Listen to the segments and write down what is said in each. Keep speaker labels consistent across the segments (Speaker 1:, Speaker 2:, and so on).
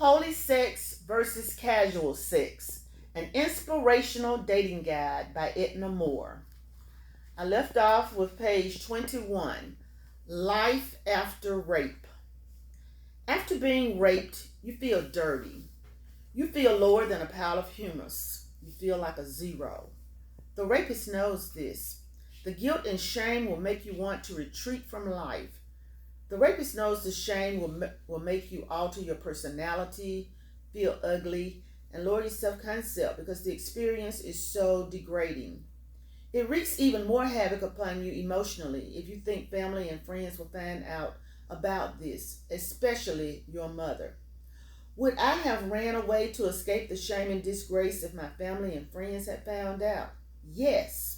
Speaker 1: Holy Sex versus Casual Sex, an inspirational dating guide by EdnaMoore. I left off with page 21, Life After Rape. After being raped, you feel dirty. You feel lower than a pile of humus. You feel like a zero. The rapist knows this. The guilt and shame will make you want to retreat from life. The rapist knows the shame will make you alter your personality, feel ugly, and lower your self-concept because the experience is so degrading. It wreaks even more havoc upon you emotionally if you think family and friends will find out about this, especially your mother. Would I have ran away to escape the shame and disgrace if my family and friends had found out? Yes.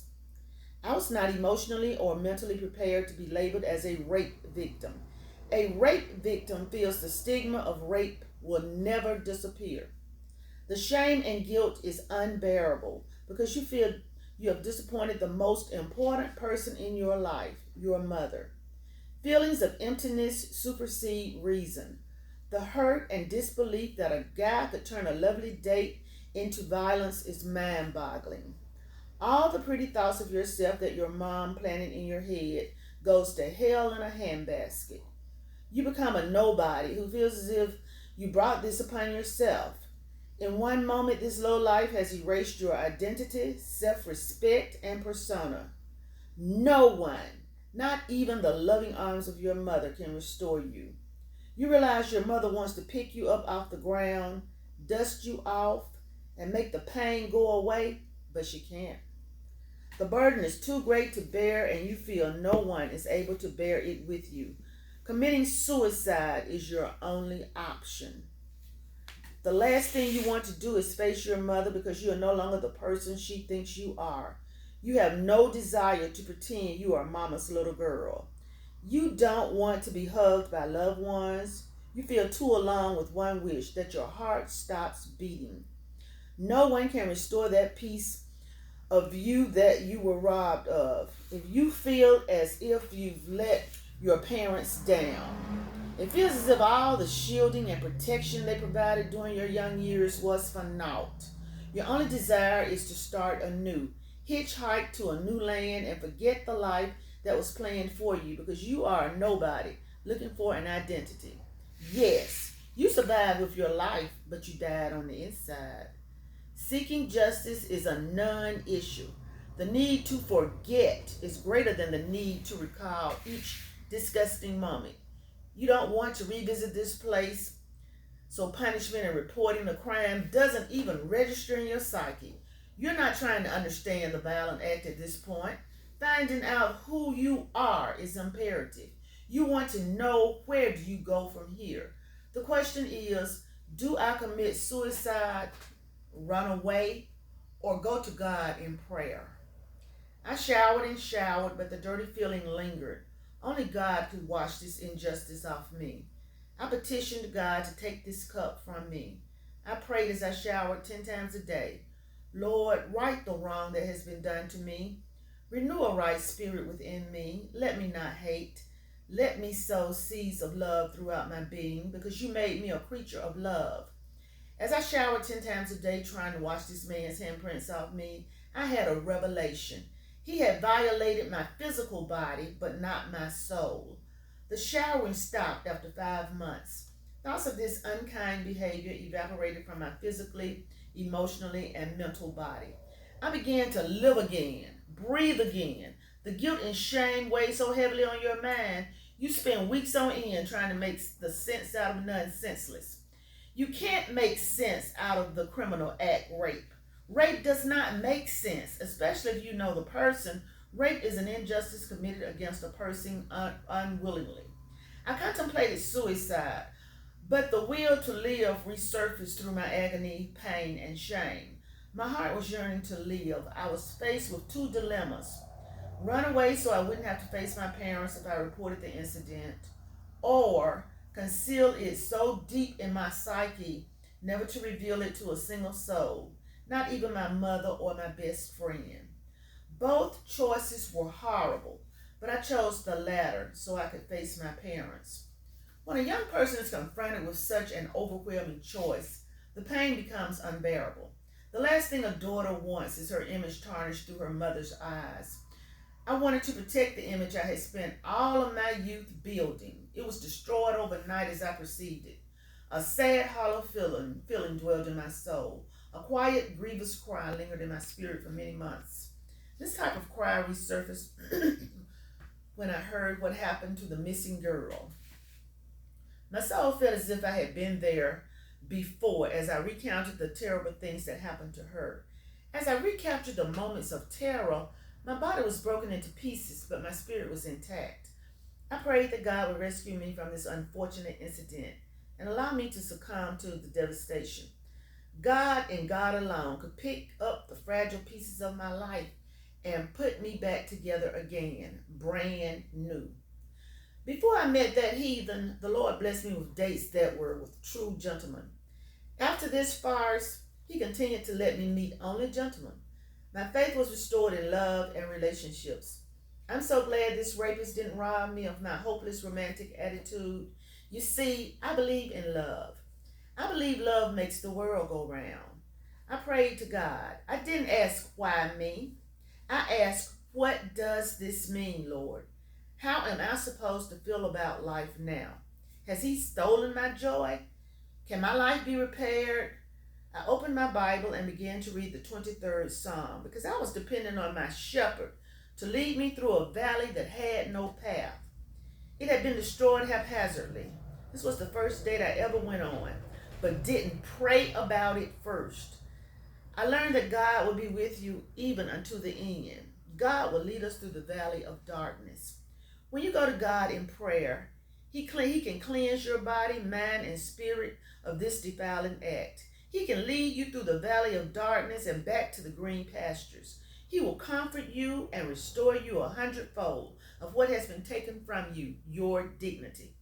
Speaker 1: I was not emotionally or mentally prepared to be labeled as a rape victim. A rape victim feels the stigma of rape will never disappear. The shame and guilt is unbearable because you feel you have disappointed the most important person in your life, your mother. Feelings of emptiness supersede reason. The hurt and disbelief that a guy could turn a lovely date into violence is mind-boggling. All the pretty thoughts of yourself that your mom planted in your head goes to hell in a handbasket. You become a nobody who feels as if you brought this upon yourself. In one moment, this low life has erased your identity, self-respect, and persona. No one, not even the loving arms of your mother, can restore you. You realize your mother wants to pick you up off the ground, dust you off, and make the pain go away, but she can't. The burden is too great to bear, and you feel no one is able to bear it with you. Committing suicide is your only option. The last thing you want to do is face your mother because you are no longer the person she thinks you are. You have no desire to pretend you are mama's little girl. You don't want to be hugged by loved ones. You feel too alone with one wish, that your heart stops beating. No one can restore that peace of you that you were robbed of. If you feel as if you've let your parents down, it feels as if all the shielding and protection they provided during your young years was for naught. Your only desire is to start anew, hitchhike to a new land, and forget the life that was planned for you because you are a nobody looking for an identity. Yes, you survived with your life, but you died on the inside. Seeking justice is a non-issue. The need to forget is greater than the need to recall each disgusting moment. You don't want to revisit this place, so punishment and reporting the crime doesn't even register in your psyche. You're not trying to understand the violent act at this point. Finding out who you are is imperative. You want to know, where do you go from here? The question is, do I commit suicide, run away, or go to God in prayer? I showered and showered, but the dirty feeling lingered. Only God could wash this injustice off me. I petitioned God to take this cup from me. I prayed as I showered 10 times a day. Lord, right the wrong that has been done to me. Renew a right spirit within me. Let me not hate. Let me sow seeds of love throughout my being, because you made me a creature of love. As I showered 10 times a day trying to wash this man's handprints off me, I had a revelation. He had violated my physical body, but not my soul. The showering stopped after 5 months. Thoughts of this unkind behavior evaporated from my physically, emotionally, and mental body. I began to live again, breathe again. The guilt and shame weigh so heavily on your mind, you spend weeks on end trying to make the sense out of nothing senseless. You can't make sense out of the criminal act rape. Rape does not make sense, especially if you know the person. Rape is an injustice committed against a person unwillingly. I contemplated suicide, but the will to live resurfaced through my agony, pain, and shame. My heart was yearning to live. I was faced with two dilemmas: run away so I wouldn't have to face my parents if I reported the incident, or conceal it so deep in my psyche, never to reveal it to a single soul, not even my mother or my best friend. Both choices were horrible, but I chose the latter so I could face my parents. When a young person is confronted with such an overwhelming choice, the pain becomes unbearable. The last thing a daughter wants is her image tarnished through her mother's eyes. I wanted to protect the image I had spent all of my youth building. It was destroyed overnight as I perceived it. A sad, hollow feeling dwelled in my soul. A quiet, grievous cry lingered in my spirit for many months. This type of cry resurfaced when I heard what happened to the missing girl. My soul felt as if I had been there before as I recounted the terrible things that happened to her. As I recaptured the moments of terror, my body was broken into pieces, but my spirit was intact. I prayed that God would rescue me from this unfortunate incident and allow me to succumb to the devastation. God and God alone could pick up the fragile pieces of my life and put me back together again, brand new. Before I met that heathen, the Lord blessed me with dates that were with true gentlemen. After this farce, he continued to let me meet only gentlemen. My faith was restored in love and relationships. I'm so glad this rapist didn't rob me of my hopeless romantic attitude. You see, I believe in love. I believe love makes the world go round. I prayed to God. I didn't ask why me. I asked, what does this mean, Lord? How am I supposed to feel about life now? Has he stolen my joy? Can my life be repaired? I opened my Bible and began to read the 23rd Psalm because I was depending on my shepherd to lead me through a valley that had no path. It had been destroyed haphazardly. This was the first date I ever went on, but didn't pray about it first. I learned that God will be with you even unto the end. God will lead us through the valley of darkness. When you go to God in prayer, He can cleanse your body, mind, and spirit of this defiling act. He can lead you through the valley of darkness and back to the green pastures. He will comfort you and restore you 100-fold of what has been taken from you, your dignity.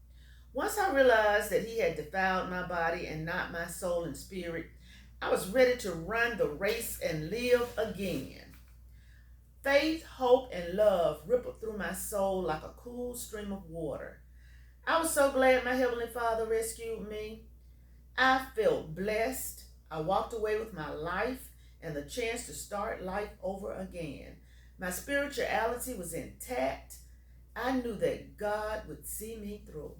Speaker 1: Once I realized that He had defiled my body and not my soul and spirit, I was ready to run the race and live again. Faith, hope, and love rippled through my soul like a cool stream of water. I was so glad my Heavenly Father rescued me. I felt blessed. I walked away with my life and the chance to start life over again. My spirituality was intact. I knew that God would see me through.